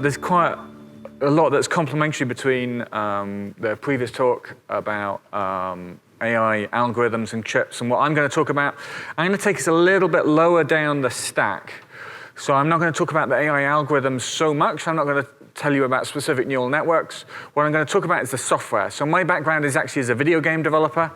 there's quite a lot that's complementary between the previous talk about AI algorithms and chips and what I'm going to talk about. I'm going to take us a little bit lower down the stack. So I'm not going to talk about the AI algorithms so much. I'm not going to tell you about specific neural networks. What I'm going to talk about is the software. So my background is actually as a video game developer.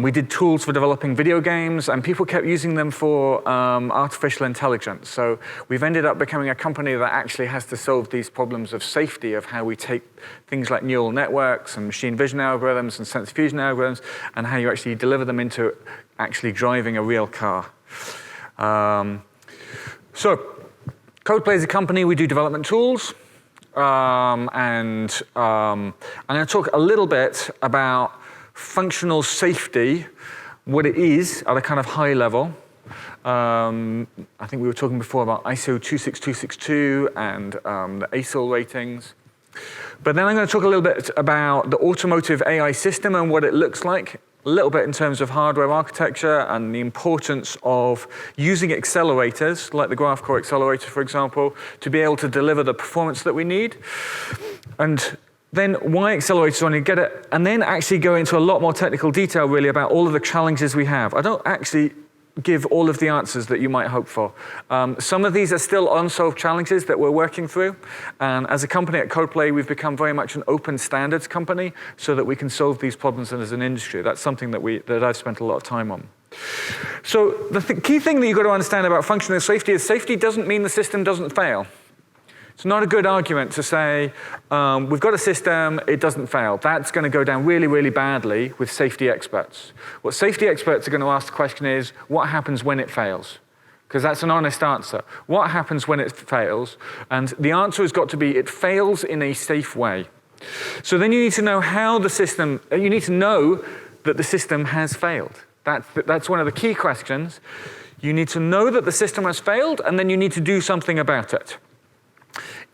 We did tools for developing video games, and people kept using them for artificial intelligence. So we've ended up becoming a company that actually has to solve these problems of safety, of how we take things like neural networks and machine vision algorithms and sensor fusion algorithms, and how you actually deliver them into actually driving a real car. So Codeplay is a company. We do development tools. I'm going to talk a little bit about functional safety, what it is at a kind of high level. I think we were talking before about ISO 26262 and the ASIL ratings. But then I'm going to talk a little bit about the automotive AI system and what it looks like, a little bit in terms of hardware architecture and the importance of using accelerators, like the graph core accelerator, for example, to be able to deliver the performance that we need. And then why accelerators when you get it, and then actually go into a lot more technical detail, really, about all of the challenges we have. I don't actually give all of the answers that you might hope for. Some of these are still unsolved challenges that we're working through. And as a company at Codeplay, we've become very much an open standards company so that we can solve these problems as an industry. That's something that I've spent a lot of time on. So the key thing that you've got to understand about functional safety is safety doesn't mean the system doesn't fail. It's not a good argument to say, we've got a system, it doesn't fail. That's going to go down really, really badly with safety experts. What safety experts are going to ask the question is, what happens when it fails? Because that's an honest answer. What happens when it fails? And the answer has got to be, it fails in a safe way. So then you need to know how the system, you need to know that the system has failed. That's one of the key questions. You need to know that the system has failed, and then you need to do something about it.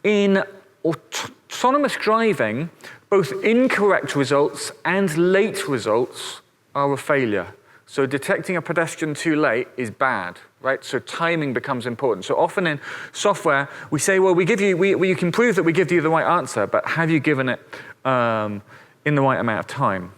In autonomous driving, both incorrect results and late results are a failure. So detecting a pedestrian too late is bad, right? So timing becomes important. So often in software, we say, well, you can prove that we give you the right answer, but have you given it in the right amount of time?